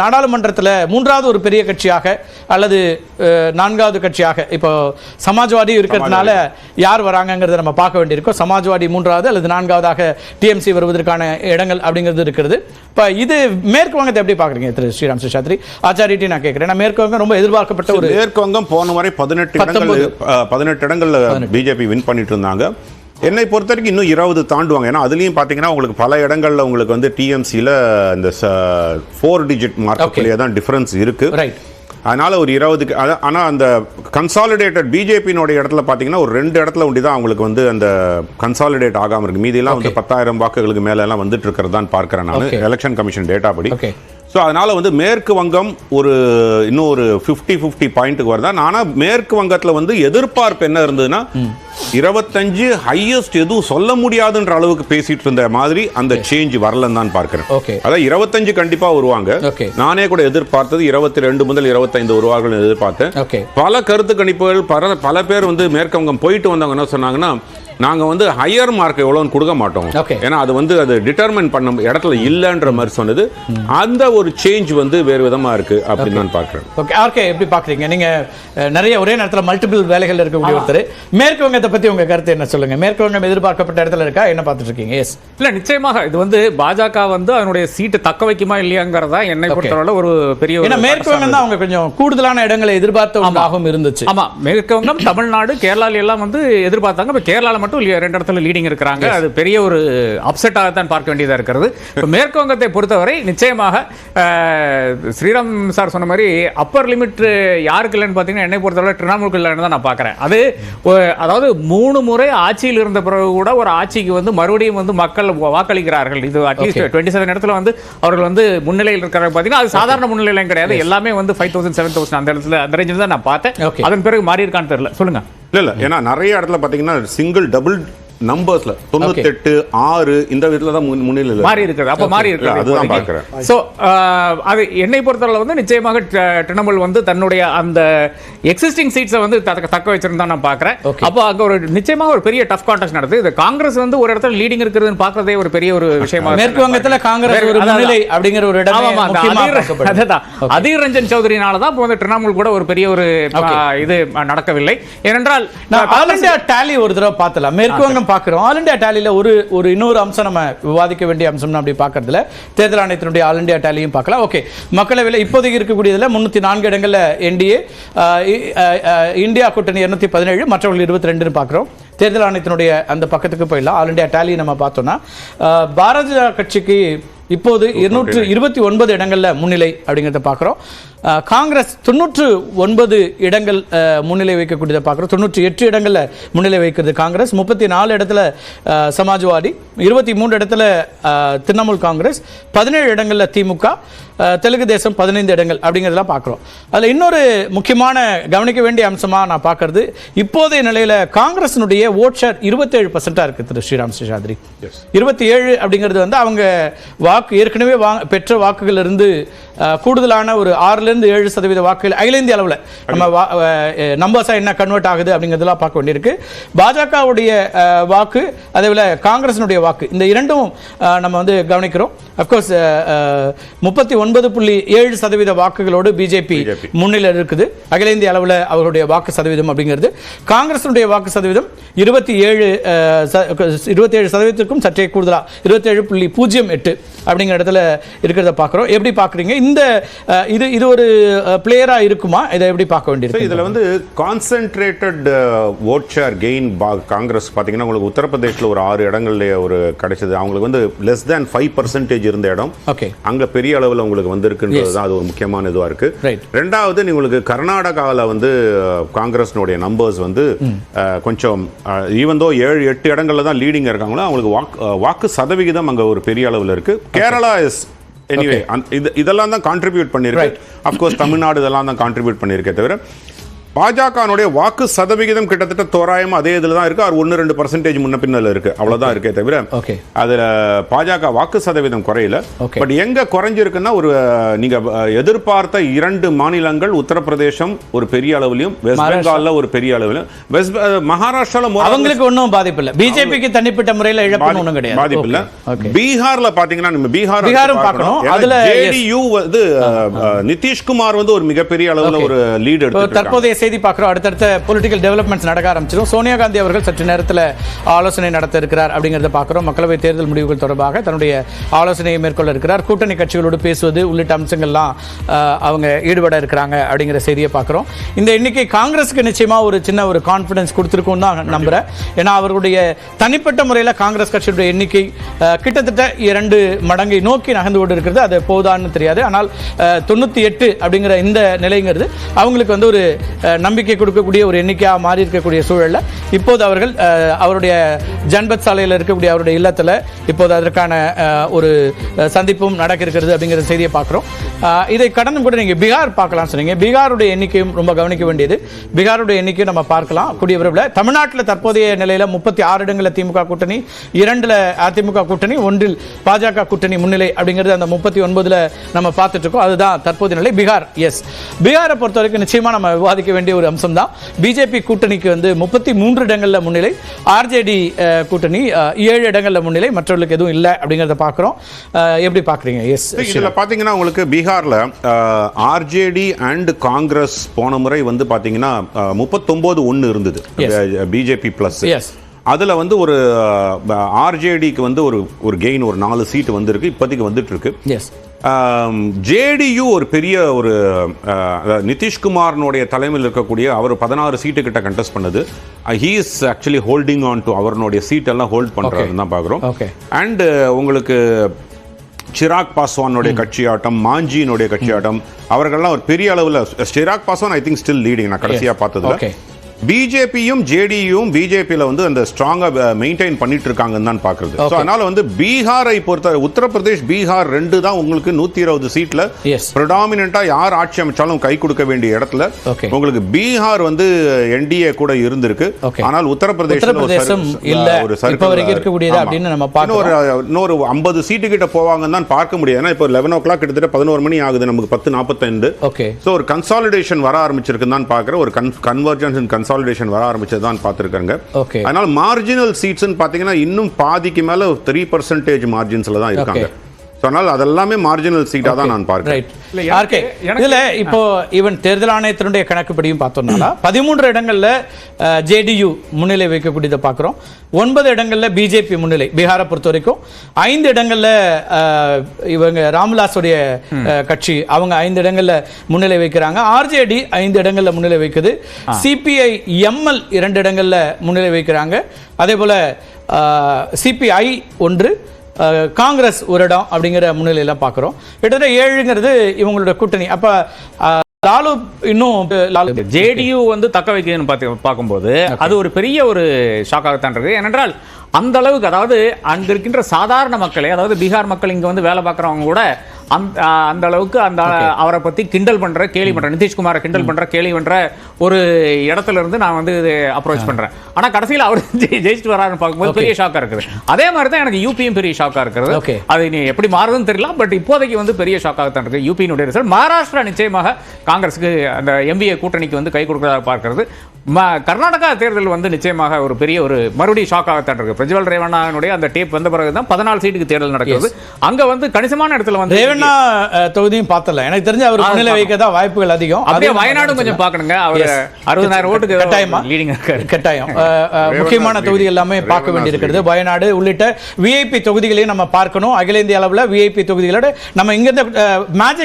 நாடாளுமன்றத்தில் மூன்றாவது ஒரு பெரிய கட்சியாக அல்லது நான்காவது கட்சியாக இப்போ சமாஜ்வாடி இருக்கிறதுனால யார் வராங்கிறத நம்ம பார்க்க வேண்டியிருக்கோம். சமாஜ்வாடி மூன்றாவது அல்லது நான்காவதாக டிஎம்சி வருவதற்கான இடங்கள் அப்படிங்கிறது இருக்கிறது. இப்போ இது மேற்கு வங்கத்தை எப்படி பார்க்குறீங்க திரு ஸ்ரீராம் சேஷாத்ரி? ஆச்சாரிட்டி நான் கேட்குறேன். மேற்கு வங்கம் ரொம்ப எதிர்பார்க்கப்பட்ட ஒரு மேற்கு வங்கம் போன வரை 18 இடங்கள்ல பிஜேபி வின் பண்ணிட்டு இருந்தாங்க. என்னை பொறுத்த வரைக்கும் இன்னும் 20 தாண்டுவாங்க. ஏன்னா அதுலேயும் பார்த்தீங்கன்னா உங்களுக்கு பல இடங்களில் உங்களுக்கு வந்து டிஎம்சியில் இந்த 4 டிஜிட் மார்க்குள்ளேயே தான் டிஃபரன்ஸ் இருக்கு. அதனால ஒரு 20க்கு. ஆனால் அந்த கன்சாலிடேட்டட் பிஜேபியினுடைய இடத்துல பார்த்தீங்கன்னா ஒரு 2 இடத்துல ஒண்டி தான் அவங்களுக்கு வந்து அந்த கன்சாலிடேட் ஆகாமல் இருக்கு. மீதியெல்லாம் வந்து 10,000 வாக்குகளுக்கு மேலே எல்லாம் வந்துட்டு இருக்கிறதான் பார்க்கிறேன் நான் எலெக்ஷன் கமிஷன் டேட்டா படி. ஸோ அதனால் வந்து மேற்கு வங்கம் இன்னும் ஒரு 50-50 பாயிண்ட்டுக்கு வருதா. ஆனால் மேற்கு வங்கத்தில் வந்து எதிர்பார்ப்பு என்ன இருந்ததுன்னா 25 ஹையஸ்ட் எதுவும் சொல்ல முடியாதுன்ற அளவுக்கு பேசிட்டு இருந்த மாதிரி அந்த சேஞ்ச் வரலன்னு தான் பார்க்கிறேன். அதாவது 25 கண்டிப்பா வருவாங்க. நானே கூட எதிர்பார்த்தது 22 முதல் 25 வருவார்கள் எதிர்பார்த்தேன். பல கருத்து கணிப்புகள் பல பேர் வந்து மேற்கு வங்கம் போயிட்டு வந்தவங்க என்ன சொன்னாங்கன்னா, நாங்க வந்து ஹையர் மார்க் எவ்வளோன்னு கொடுக்க மாட்டோம், ஏன்னா அது வந்து அது டிட்டர்மைன் பண்ண இடத்துல இல்லைன்ற மாதிரி சொன்னது. அந்த ஒரு சேஞ்ச் வந்து வேறு விதமா இருக்கு அப்படின்னு நான் பார்க்கிறேன். ஓகே, எப்படி பார்க்குறீங்க நீங்க? நிறைய ஒரே நேரத்தில் மல்டிபிள் வேலைகள் இருக்கக்கூடிய ஒருத்தர், மேற்கு வங்கத்தை பத்தி உங்க கருத்து என்ன சொல்லுங்க? மேற்கு வங்கம் எதிர்பார்க்கப்பட்ட இடத்துல இருக்கா? என்ன பார்த்துட்டு இருக்கீங்க? எஸ் இல்ல, நிச்சயமாக இது வந்து பாஜக வந்து அதனுடைய சீட்டு தக்க வைக்குமா இல்லையாங்கிறதா என்னை பொறுத்தவரை ஒரு பெரிய. ஏன்னா மேற்கு வங்கம் தான் அவங்க கொஞ்சம் கூடுதலான இடங்களை எதிர்பார்த்த ஒன்றாகவும் இருந்துச்சு. ஆமா, மேற்கு வங்கம், தமிழ்நாடு, கேரளால எல்லாம் வந்து எதிர்பார்த்தாங்க. இப்போ கேரளால மட்டும் 2 இடத்துல லீடிங் இருக்கிறாங்க. அது பெரிய ஒரு அப்செட்டாக தான் பார்க்க வேண்டியதா இருக்கிறது. இப்போ மேற்கு வங்கத்தை பொறுத்தவரை நிச்சயமாக ஸ்ரீராம் சார் சொன்ன மாதிரி அப்பர் லிமிட் யாருக்கு இல்லைன்னு பார்த்தீங்கன்னா என்னை பொறுத்தவரை திரிணாமுல் இல்லைன்னு தான் நான் பார்க்குறேன். அதாவது 3 முறை ஆட்சியில் இருந்த பிறகு கூட ஒரு ஆட்சிக்கு வந்து மறுபடியும் வந்து மக்கள் வாக்களிக்கிறார்கள். இது அட்லீஸ்ட் 27 இடத்துல வந்து அவர்கள் வந்து முன்னிலையில் இருக்கிறாங்க. பார்த்தீங்கன்னா அது சாதாரண முன்னிலையிலும் கிடையாது. எல்லாமே வந்து 5,000 7,000 அந்த இடத்துல அந்த ரேஞ்சில் தான் நான் பார்த்தேன். அதன் பிறகு மாறி இருக்கான்னு தெரியல. சொல்லுங்க. இல்ல, ஏன்னா நிறைய இடத்துல பாத்தீங்கன்னா சிங்கிள் டபுள் நம்பர்ஸ்ல 98 6 இந்த விதத்துல தான் முன்னிலையில் மாறி இருக்குது. அப்ப மாறி இருக்கு, அதுதான் பார்க்கிறேன். சோ அது என்னை பொறுத்தவரை வந்து நிச்சயமாக திரிணாமுல் வந்து தன்னுடைய அந்த எக்ஸிஸ்டிங் சீட்ஸை வந்து தக்க வச்சிருந்தா நான் பார்க்கிறேன். அப்போ அங்க ஒரு நிச்சயமாக ஒரு பெரிய டஃப் கான்டெஸ்ட் நடக்குது. இது காங்கிரஸ் வந்து ஒரு இடத்துல லீடிங் இருக்குதுன்னு பார்க்கறதே ஒரு பெரிய ஒரு விஷயமா. மேற்கு வங்கத்துல காங்கிரஸ் ஒரு முன்னிலை அப்படிங்கிற ஒரு இடம் அதீர் ரஞ்சன் சௌத்ரினால தான் இப்போ வந்து திரிணாமுல் கூட ஒரு பெரிய ஒரு இது நடக்கவில்லை. ஏனென்றால் ஆல் இந்தியா டேலி ஒரு தடவை பார்த்தலாம். மேற்கு வங்கம் பார்க்கிறோம். ஆல் இந்தியா டேலியில் ஒரு இன்னொரு அம்சம் நம்ம விவாதிக்க வேண்டிய அம்சம் அப்படி பார்க்கறதுல தேர்தல் ஆணையத்தினுடைய ஆல் இந்தியா டேலியும் பார்க்கலாம். ஓகே, மக்களவையில் இப்போதைக்கு இருக்கக்கூடியதில் 304 இடங்களில் என்டிஏ, இந்தியா கூட்டணி 217, மற்றவர்கள் 22 பார்க்கிறோம். தேர்தல் ஆணையத்தினுடைய அந்த பக்கத்துக்கு போயிடலாம். ஆல் இந்தியா டேலி நம்ம பார்த்தோம்னா பாரதிய கட்சிக்கு இப்போது 229 இடங்களில் முன்னிலை அப்படிங்கிறத பார்க்குறோம். காங்கிரஸ் 99 இடங்கள் முன்னிலை வைக்கக்கூடியதை பார்க்குறோம். 98 இடங்களில் முன்னிலை வைக்கிறது காங்கிரஸ், 34 இடத்துல சமாஜ்வாடி, 23 இடத்துல திரிணாமுல் காங்கிரஸ், 17 இடங்களில் திமுக, தெலுங்கு தேசம் 15 இடங்கள் அப்படிங்கிறதெல்லாம் பார்க்குறோம். அதில் இன்னொரு முக்கியமான கவனிக்க வேண்டிய அம்சமாக நான் பார்க்கறது, இப்போதைய நிலையில் காங்கிரஸினுடைய ஓட் ஷேர் 27% இருக்குது திரு ஸ்ரீராம் சேஷாத்ரி. 27 அப்படிங்கிறது வந்து அவங்க ஏற்கனவே பெற்ற வாக்குகள் இருந்து கூடுதலான ஒரு 6-7% வாக்குகள் அகில இந்திய அளவில் நம்ம நம்பர்ஸா என்ன கன்வெர்ட் ஆகுது அப்படிங்கிறதெல்லாம் பார்க்க வேண்டியிருக்கு. பாஜகவுடைய வாக்கு அதேபோல காங்கிரஸினுடைய வாக்கு இந்த இரண்டும் நம்ம வந்து கவனிக்கிறோம். அப்கோர்ஸ் 39.7% வாக்குகளோடு பிஜேபி முன்னிலை இருக்குது அகில இந்திய அளவில் அவர்களுடைய வாக்கு சதவீதம் அப்படிங்கிறது. காங்கிரஸினுடைய வாக்கு சதவீதம் 27%க்கும் சற்றே கூடுதலா 27.08 அப்படிங்கிற இடத்துல இருக்கிறத பார்க்குறோம். எப்படி பார்க்குறீங்க? இது ஒரு பிளேயரா இருக்குமா? இதை எப்படி பார்க்க வேண்டியது? இதுல வந்து concentrated vote share gain Congress பார்த்தீங்கன்னா உங்களுக்கு உத்தரப்பிரதேசில் ஒரு 6 இடங்கள்ல ஒரு கிடைச்சது. அவங்களுக்கு வந்து லெஸ் தேன் 5% இருந்த இடம் அங்க பெரிய அளவில் உங்களுக்கு வந்திருக்குன்றது தான் அது ஒரு முக்கியமான இதுவா இருக்கு. ரெண்டாவது உங்களுக்கு கர்நாடகாவில் வந்து காங்கிரஸ்னுடைய நம்பர்ஸ் வந்து கொஞ்சம் ஈவன் தோ 7-8 இடங்கள்ல தான் லீடிங் இருக்காங்களோ அவங்களுக்கு வாக்கு சதவிகிதம் அங்க ஒரு பெரிய அளவில் இருக்கு. கேரளா இஸ் எனிவே இதெல்லாம் தான் கான்ட்ரிபியூட் பண்ணியிருக்கு. அஃப்கோர்ஸ் தமிழ்நாடு இதெல்லாம் தான் கான்ட்ரிபியூட் பண்ணியிருக்கே தவிர பாஜகனுடைய வாக்கு சதவிகிதம் கிட்டத்தட்ட தோராயம் அதே இதுல தான் இருக்கு. 1-2% முன்ன பின்னல இருக்கு, அவ்வளவுதான் இருக்கே தவிர அதுல பாஜக வாக்கு சதவீதம் குறையல. பட் எங்க குறைஞ்சிருக்குன்னா, ஒரு நீங்க எதிர்பார்த்த 2 மாநிலங்கள் உத்தரப்பிரதேசம் ஒரு பெரிய அளவிலும், வெஸ்ட் பெங்கால்ல ஒரு பெரிய அளவிலும், மகாராஷ்டிரால அவங்களுக்கு ஒன்றும் பாதிப்பு இல்ல, பிஜேபிக்கு தனிப்பட்ட முறையில் இழப்பு ஒன்றும் கிடையாது, பாதிப்பு இல்ல. பீகார்ல பாத்தீங்கன்னா நம்ம பீகாரும் பார்க்கணும். அதுல ஜேடியு வந்து நிதிஷ்குமார் வந்து ஒரு மிகப்பெரிய அளவுல ஒரு லீட் எடுத்து தற்போதைய செய்தி பார்க்கிறோம். அடுத்தடுத்த பொலிட்டிக்கல் டெவலப்மெண்ட்ஸ் நடக்க ஆரம்பிச்சிடும். சோனியா காந்தி அவர்கள் சற்று நேரத்தில் ஆலோசனை நடத்த இருக்கிறார் அப்படிங்கிறத பார்க்கிறோம். மக்களவை தேர்தல் முடிவுகள் தொடர்பாக தன்னுடைய ஆலோசனையை மேற்கொள்ள இருக்கிறார். கூட்டணி கட்சிகளோடு பேசுவது உள்ளிட்ட அம்சங்கள்லாம் அவங்க ஈடுபட இருக்கிறாங்க அப்படிங்கிற செய்தியை பார்க்கிறோம். இந்த எண்ணிக்கை காங்கிரஸுக்கு நிச்சயமா ஒரு சின்ன ஒரு கான்ஃபிடன்ஸ் கொடுத்திருக்கும் தான் நம்புறேன். ஏன்னா அவர்களுடைய தனிப்பட்ட முறையில் காங்கிரஸ் கட்சியுடைய எண்ணிக்கை கிட்டத்தட்ட 2 மடங்கை நோக்கி நகர்ந்து கொண்டு இருக்கிறது. அது போதான்னு தெரியாது. ஆனால் 98 அப்படிங்கிற இந்த நிலைங்கிறது அவங்களுக்கு வந்து ஒரு நம்பிக்கை கொடுக்கக்கூடிய ஒரு எண்ணிக்கையாக மாறி இருக்கக்கூடிய சூழல்ல இப்போது அவர்கள் அவருடைய ஜன்பத் சாலையில் இருக்கக்கூடிய அவருடைய இல்லத்தில் இப்போது அதற்கான ஒரு சந்திப்பும் நடக்க இருக்கிறது அப்படிங்கிற செய்தியை பார்க்குறோம். இதை கடந்து கூட நீங்கள் பீகார் பார்க்கலாம் சொன்னீங்க. பீகாருடைய எண்ணிக்கையும் ரொம்ப கவனிக்க வேண்டியது. பீகாருடைய எண்ணிக்கையும் நம்ம பார்க்கலாம் கூடிய விரைவில். தமிழ்நாட்டில் தற்போதைய நிலையில் 36 இடங்களில் திமுக கூட்டணி, 2 அதிமுக கூட்டணி, 1 பாஜக கூட்டணி முன்னிலை அப்படிங்கிறது அந்த 39ல் நம்ம பார்த்துட்டு இருக்கோம். அதுதான் தற்போதைய நிலை. பீகார் பீகாரை பொறுத்த வரைக்கும் நிச்சயமா நம்ம விவாதிக்க வேண்டிய ஒரு அம்சம் தான். பிஜேபி கூட்டணிக்கு வந்து 33 இடங்களில் முன்னிலை, ஆர்ஜேடி கூட்டணி 7 இடங்களில் முன்னிலை, மற்றவர்களுக்கு எதுவும் இல்லை அப்படிங்கிறத பார்க்குறோம். எப்படி பார்க்குறீங்க? இதில் பார்த்தீங்கன்னா உங்களுக்கு பீகாரில் ஆர்ஜேடி அண்ட் காங்கிரஸ் போன முறை வந்து பார்த்தீங்கன்னா 39-1 இருந்தது பிஜேபி பிளஸ். அதில் வந்து ஒரு ஆர்ஜேடிக்கு வந்து ஒரு கெயின், ஒரு 4 சீட்டு வந்திருக்கு, இப்போதைக்கு வந்துட்டு இருக்கு. ஜேடியு ஒரு பெரிய ஒரு நிதிஷ்குமாரனுடைய தலைமையில் இருக்கக்கூடிய அவர் 16 சீட்டு கிட்ட கண்டெஸ்ட் பண்ணது. He is actually holding on to அவருடைய சீட் எல்லாம் ஹோல்ட் பண்றாருன்னு தான் பார்க்குறோம். அண்ட் உங்களுக்கு சிராக் பாஸ்வானுடைய கட்சியாட்டம், மாஞ்சியினுடைய கட்சியாட்டம், அவர்கள்லாம் ஒரு பெரிய அளவில், Chirag Paswan I think still leading நான் கடைசியாக பார்த்ததுல. பிஜேபியும் ஜேடியும் பிஜேபியில் வந்து அந்த ஸ்ட்ராங்காக மெயின்டைன் பண்ணிட்டு இருக்காங்கன்னு தான் பார்க்குறது. ஸோ அதனால வந்து பீகாரை பொறுத்த உத்தரப்பிரதேஷ், பீகார் 2 தான் உங்களுக்கு 120 சீட்ல ப்ரெடாமினென்ட்டா யார் ஆட்சி அமைச்சாலும் கை கொடுக்க வேண்டிய இடத்துல உங்களுக்கு பீகார் வந்து என்டிஏ கூட இருந்திருக்கு. ஆனால் உத்தரப்பிரதேசம் ஒரு இன்னொரு 50 சீட்டு கிட்ட போவாங்கன்னு தான் பார்க்க முடியாது. ஏன்னா இப்போ 11 o'clock கிட்டத்தட்ட 11 மணி ஆகுது, நமக்கு 10:45. ஸோ ஒரு கன்சாலிடேஷன் வர ஆரம்பிச்சிருக்குன்னு தான் பார்க்குறேன். ஒரு கன்வர்ஜன்ஸ் அண்ட் கன்சாலிடேஷன் வர ஆரம்பிச்சது தான் பார்த்துருக்காங்க. அதனால மார்ஜினல் சீட்ஸ் பார்த்தீங்கன்னா இன்னும் பாதிக்கு மேல 3% மார்ஜின்ஸ்ல தான் இருக்காங்க. அதெல்லாமே மார்ஜினல் சீட்டா தான் நான் பார்க்கிறேன். இதுல இப்போ ஈவன் தேர்தல் ஆணையத்தினுடைய கணக்குப்படியும் பார்த்தோம்னா 13 இடங்கள்ல ஜேடியு முன்னிலை வைக்கக்கூடியதை பார்க்கிறோம். 9 இடங்கள்ல பிஜேபி முன்னிலை பீகாரை பொறுத்த வரைக்கும். 5 இடங்கள்ல இவங்க ராம்விலாஸுடைய கட்சி அவங்க 5 இடங்கள்ல முன்னிலை வைக்கிறாங்க. ஆர்ஜேடி 5 இடங்கள்ல முன்னிலை வைக்குது. சிபிஐ எம்எல் 2 இடங்கள்ல முன்னிலை வைக்கிறாங்க. அதே போல சிபிஐ 1, காங்கிரஸ் 1 இடம் அப்படிங்கிற முன்னிலையில பார்க்கிறோம். கிட்டத்தட்ட 7ங்கிறது இவங்களோட கூட்டணி. அப்ப லாலு இன்னும் ஜேடியு வந்து தக்க வைக்கணும்னு பார்க்கும்போது அது ஒரு பெரிய ஒரு ஷாக்காகத்தான் இருக்கு. ஏனென்றால் அந்த அளவுக்கு, அதாவது அங்க இருக்கின்ற சாதாரண மக்களே, அதாவது பீகார் மக்கள் இங்க வந்து வேலை பார்க்குறவங்க கூட அந்த அளவுக்கு அந்த அவரை பத்தி கிண்டல் பண்ற, கேலி பண்ற, நிதிஷ்குமாரை கிண்டல் பண்ற, கேலி பண்ற ஒரு இடத்துல இருந்து நான் வந்து அப்ரோச் பண்றேன். ஆனா கடைசியில் அவர் ஜெயிச்சுட்டு வராருன்னு பார்க்கும்போது பெரிய ஷாக்கா இருக்குது. அதே மாதிரி தான் எனக்கு யூபியும் பெரிய ஷாக்கா இருக்கிறது. அது நீ எப்படி மாறுதுன்னு தெரியல, பட் இப்போதைக்கு வந்து பெரிய ஷாக்காகத்தான் இருக்கு யூபியினுடைய ரிசல்ட். மகாராஷ்டிரா நிச்சயமாக காங்கிரஸுக்கு அந்த எம்பிஏ கூட்டணிக்கு வந்து கை கொடுக்கிறதா பார்க்கிறது. கர்நாடகா தேர்தல் வந்து நிச்சயமாக ஒரு பெரிய ஒரு மறுபடியும் ஷாக்காகத்தான் இருக்கு. பிரஜ்வல் ரேவண்ணாவுடைய அந்த டேப் வந்த பிறகு தான் 14 சீட்டுக்கு தேர்தல் நடக்கிறது. அங்க வந்து கணிசமான இடத்துல வந்து ரேவண்ணா தொகுதியும் பார்த்தல, எனக்கு தெரிஞ்ச அவர் முன்னிலை வைக்க தான் வாய்ப்புகள் அதிகம். அப்படியே வயநாடும் கொஞ்சம் பார்க்கணுங்க. அவர் 60,000 ஓட்டுக்கு கட்டாயமா லீடிங் கட்டாயம். முக்கியமான தொகுதி எல்லாமே பார்க்க வேண்டியிருக்கிறது. வயநாடு உள்ளிட்ட விஐபி தொகுதிகளையும் நம்ம பார்க்கணும். அகில இந்திய அளவில் விஐபி தொகுதிகளோட நம்ம இங்க மேஜிக்